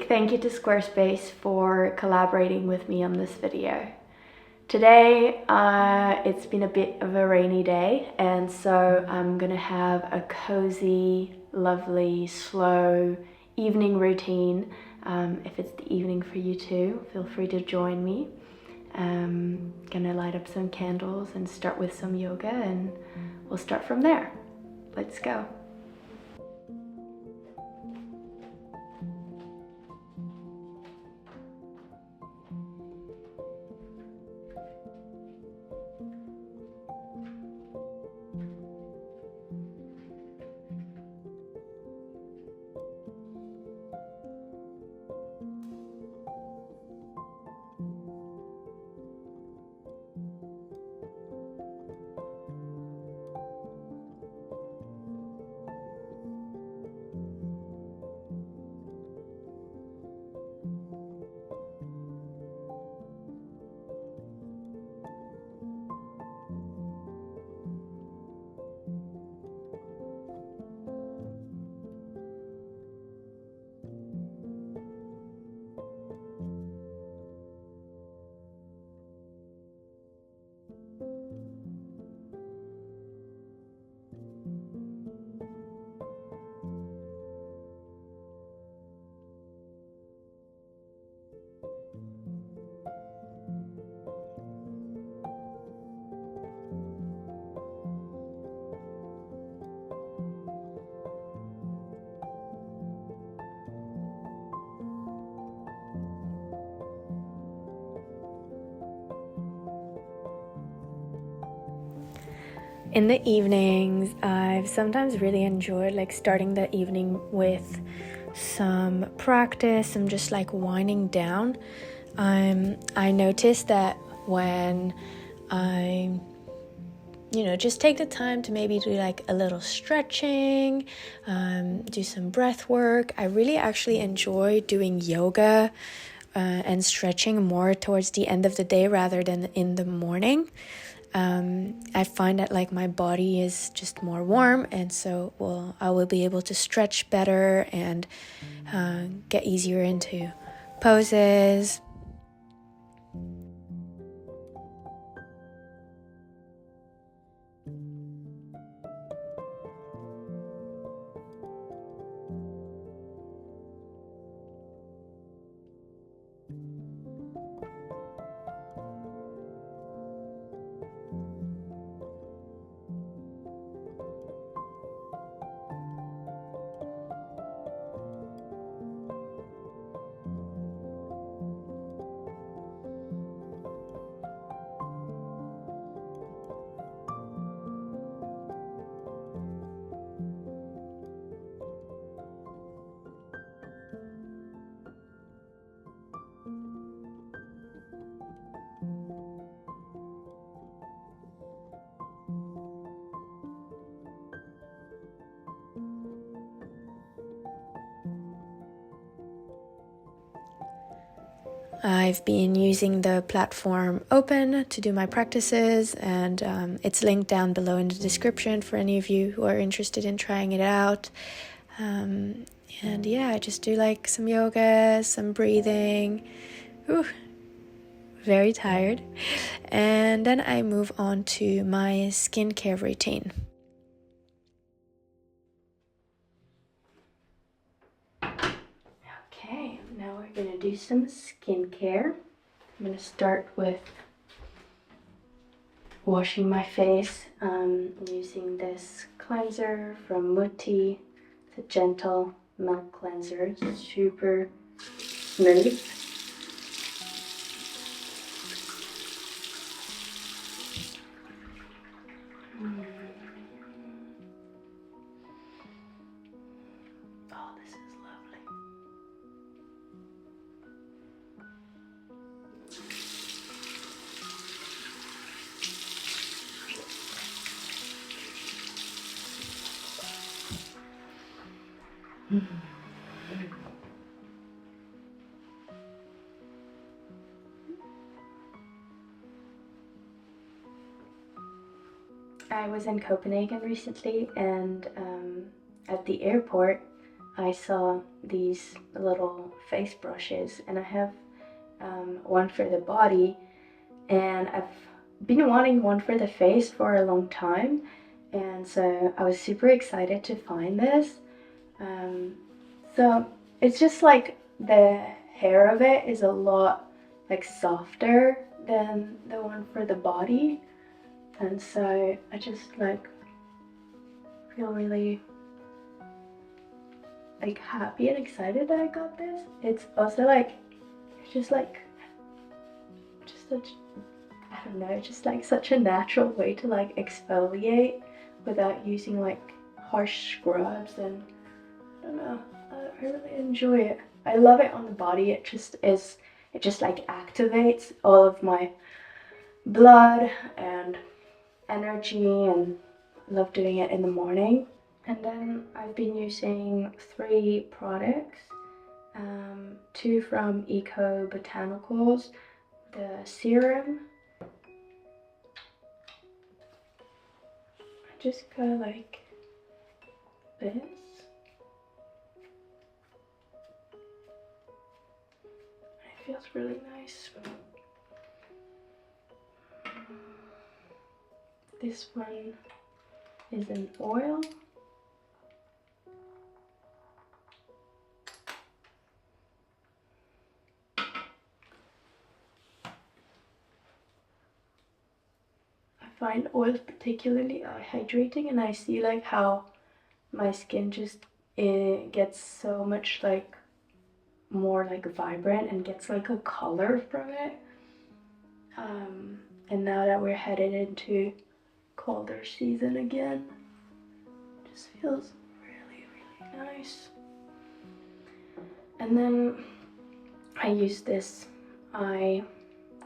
thank you to Squarespace for collaborating with me on this video. Today, it's been a bit of a rainy day, and so I'm gonna have a cozy, lovely, slow evening routine. If it's the evening for you too, feel free to join me. Gonna light up some candles and start with some yoga, and we'll start from there. Let's go. In the evenings, I've sometimes really enjoyed starting the evening with some practice, some just winding down. I noticed that when I just take the time to maybe do a little stretching, do some breath work. I really actually enjoy doing yoga and stretching more towards the end of the day rather than in the morning. I find that my body is just more warm, and so I will be able to stretch better and get easier into poses. I've been using the platform Open to do my practices, and it's linked down below in the description for any of you who are interested in trying it out. And yeah, I just do some yoga, some breathing. Ooh, very tired. And then I move on to my skincare routine. Okay, now we're gonna do some skincare. I'm gonna start with washing my face using this cleanser from Muti. It's a gentle milk cleanser. It's super smooth. Oh, this is lovely. I was in Copenhagen recently, and at the airport I saw these little face brushes, and I have one for the body, and I've been wanting one for the face for a long time, and so I was super excited to find this. So it's just like the hair of it is a lot like softer than the one for the body, and so I just like feel really like happy and excited that I got this. It's also like it's just like such, I don't know, just like such a natural way to like exfoliate without using like harsh scrubs, and I don't know, I really enjoy it. I love it on the body. It just like activates all of my blood and energy, and I love doing it in the morning. And then I've been using 3 products, 2 from Eco Botanicals, the serum. I just go like this. It feels really nice. This one is an oil. I find oils particularly hydrating, and I see like how my skin just gets so much like more like vibrant and gets like a color from it. And now that we're headed into colder season again, it just feels really, really nice. And then I use this eye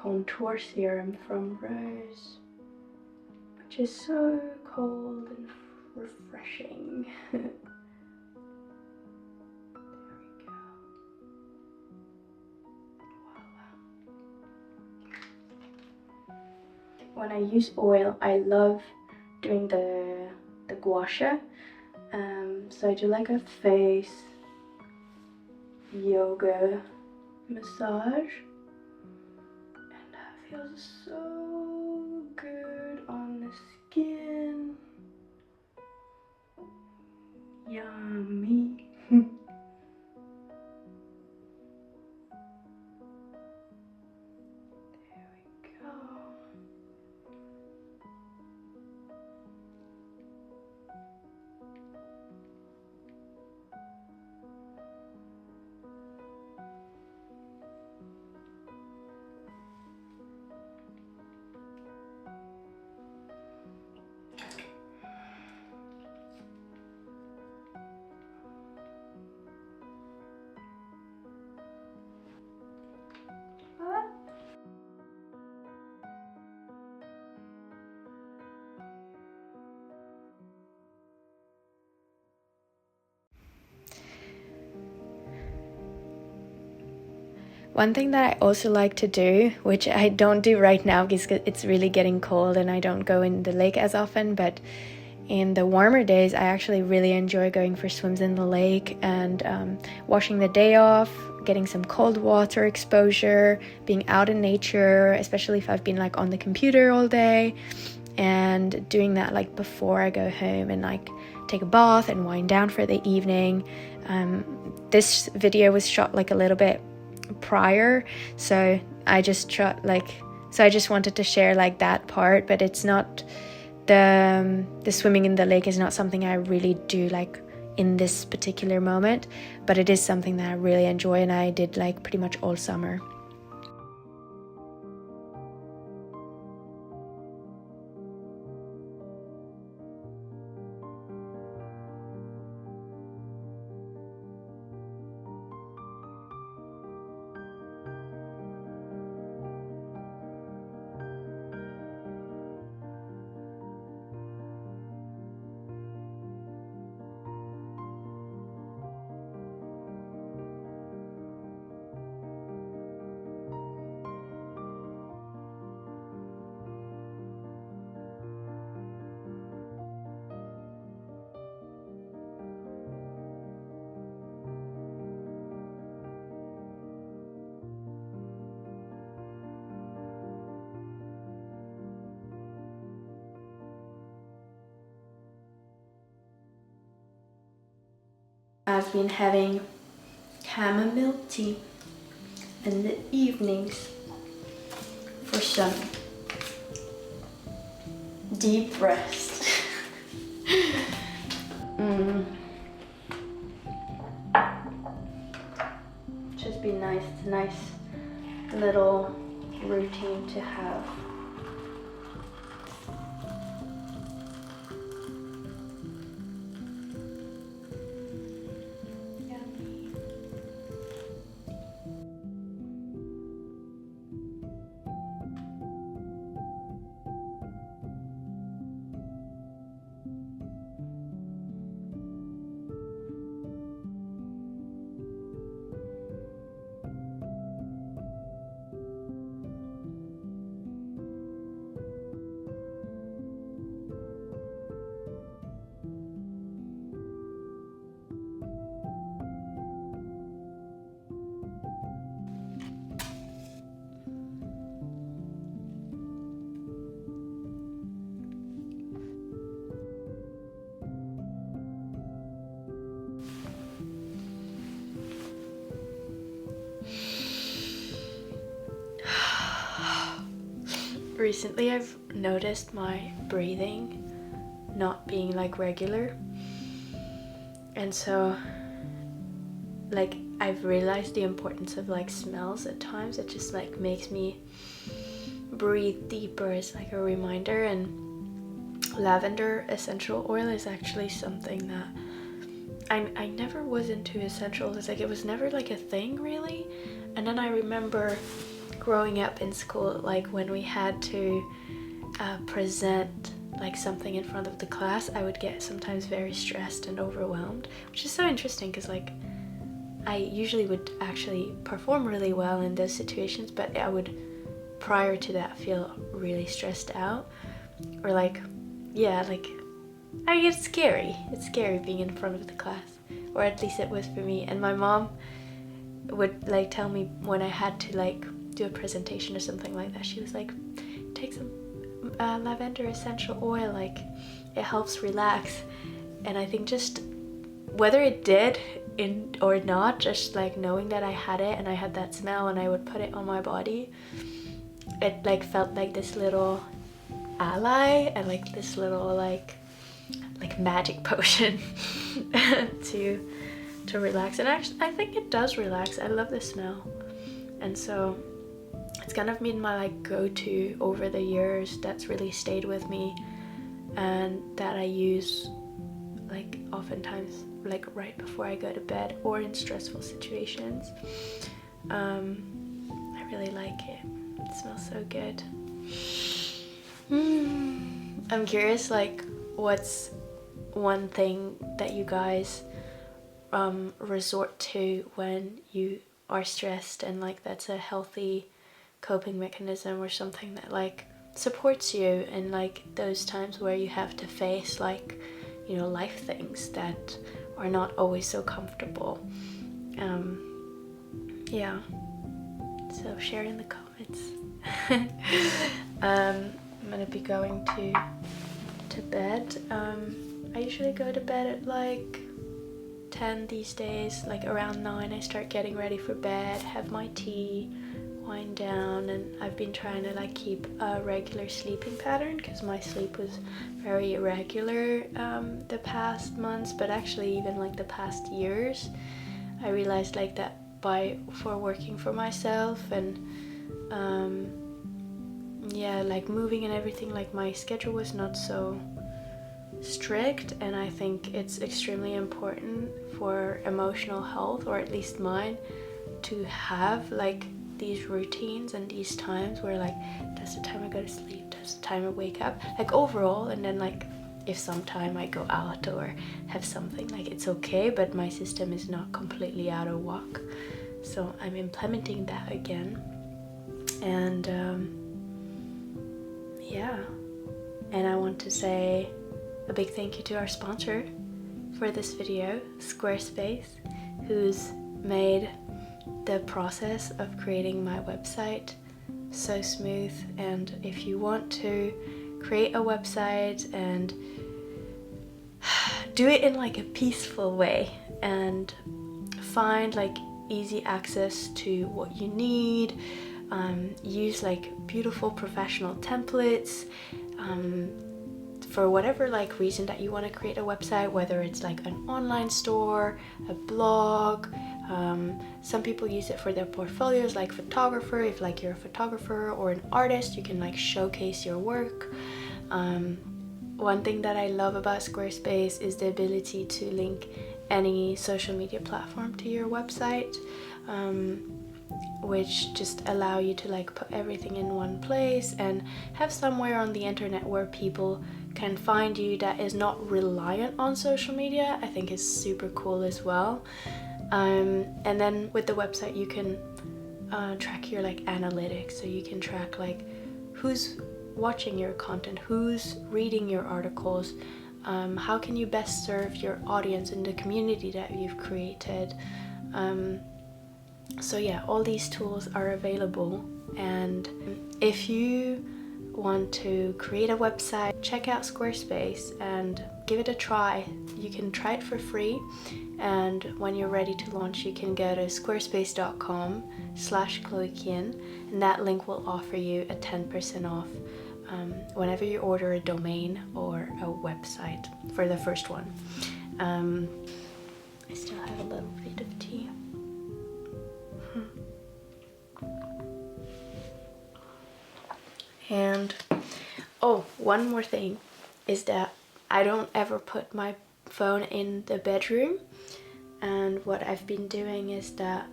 contour serum from Rose, which is so cold and refreshing. There we go. Wow. When I use oil, I love doing the gua sha. So I do like a face yoga massage, and that feels so good on the skin. Yummy. There we go. One thing that I also like to do, which I don't do right now because it's really getting cold and I don't go in the lake as often, but in the warmer days, I actually really enjoy going for swims in the lake and washing the day off, getting some cold water exposure, being out in nature, especially if I've been like on the computer all day, and doing that like before I go home and like take a bath and wind down for the evening. This video was shot like a little bit prior, so I just wanted to share like that part, but it's not the swimming in the lake is not something I really do like in this particular moment, but it is something that I really enjoy and I did like pretty much all summer. I've been having chamomile tea in the evenings for some deep rest. Just be nice. It's a nice little routine to have. Recently I've noticed my breathing not being like regular, and so like I've realized the importance of like smells at times. It just like makes me breathe deeper. It's like a reminder. And lavender essential oil is actually something that I never was into essentials. It's like it was never like a thing really. And then I remember growing up in school, like when we had to present like something in front of the class, I would get sometimes very stressed and overwhelmed, which is so interesting because like I usually would actually perform really well in those situations, but I would prior to that feel really stressed out, or like, yeah, like I mean, it's scary being in front of the class, or at least it was for me. And my mom would like tell me when I had to like do a presentation or something like that, she was like, take some lavender essential oil, like it helps relax. And I think just whether it did in or not, just like knowing that I had it and I had that smell and I would put it on my body, it like felt like this little ally and like this little like magic potion to relax. And actually I think it does relax. I love the smell, and so it's kind of been my like go-to over the years. That's really stayed with me, and that I use like oftentimes like right before I go to bed or in stressful situations. I really like it. It smells so good. I'm curious, like what's one thing that you guys resort to when you are stressed, and like that's a healthy coping mechanism or something that like supports you in like those times where you have to face like, you know, life things that are not always so comfortable. Yeah, so share in the comments. I'm gonna be going to bed. I usually go to bed at like 10 these days. Like around 9 I start getting ready for bed, have my tea, wind down, and I've been trying to like keep a regular sleeping pattern because my sleep was very irregular the past months, but actually even like the past years. I realized like that for working for myself and yeah, like moving and everything, like my schedule was not so strict, and I think it's extremely important for emotional health, or at least mine, to have like these routines and these times where like that's the time I go to sleep, that's the time I wake up, like overall. And then like if sometime I go out or have something, like it's okay, but my system is not completely out of whack. So I'm implementing that again. And yeah, and I want to say a big thank you to our sponsor for this video, Squarespace, who's made the process of creating my website so smooth. And if you want to create a website and do it in like a peaceful way and find like easy access to what you need. Use like beautiful professional templates for whatever like reason that you want to create a website, whether it's like an online store, a blog. Some people use it for their portfolios, like photographer. If like you're a photographer or an artist, you can like showcase your work. One thing that I love about Squarespace is the ability to link any social media platform to your website, which just allow you to like put everything in one place and have somewhere on the internet where people can find you that is not reliant on social media. I think is super cool as well. And then with the website you can track your like analytics, so you can track like who's watching your content, who's reading your articles, how can you best serve your audience and the community that you've created. So yeah, all these tools are available, and if you want to create a website, check out Squarespace and give it a try. You can try it for free, and when you're ready to launch you can go to squarespace.com/Chloe, and that link will offer you a 10% off whenever you order a domain or a website for the first one. I still have a little bit of tea. And oh, one more thing is that I don't ever put my phone in the bedroom, and what I've been doing is that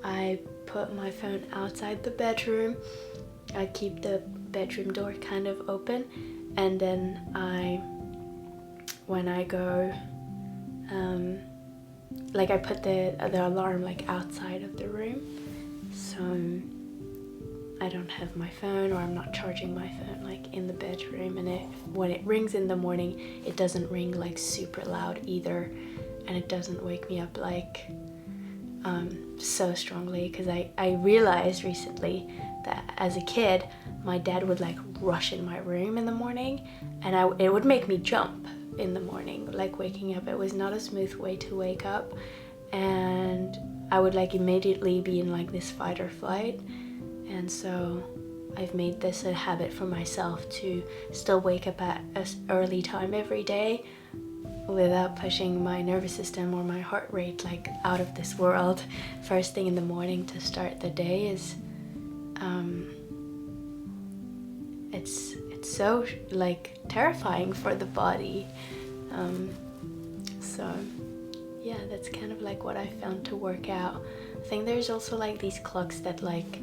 I put my phone outside the bedroom. I keep the bedroom door kind of open, and then when I go, like I put the alarm like outside of the room, so I don't have my phone, or I'm not charging my phone like in the bedroom, and when it rings in the morning it doesn't ring like super loud either, and it doesn't wake me up like so strongly, because I realized recently that as a kid my dad would like rush in my room in the morning, and it would make me jump in the morning, like waking up. It was not a smooth way to wake up, and I would like immediately be in like this fight or flight. And so I've made this a habit for myself to still wake up at an early time every day without pushing my nervous system or my heart rate like out of this world. First thing in the morning to start the day is it's so like terrifying for the body. So yeah, that's kind of like what I found to work out. I think there's also like these clocks that like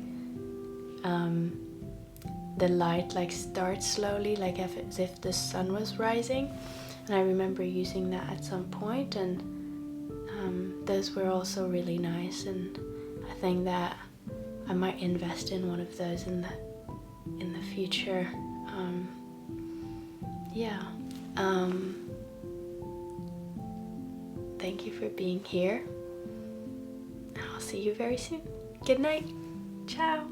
the light like starts slowly, like as if the sun was rising, and I remember using that at some point, and those were also really nice, and I think that I might invest in one of those in the future. Thank you for being here. I'll see you very soon. Good night. Ciao.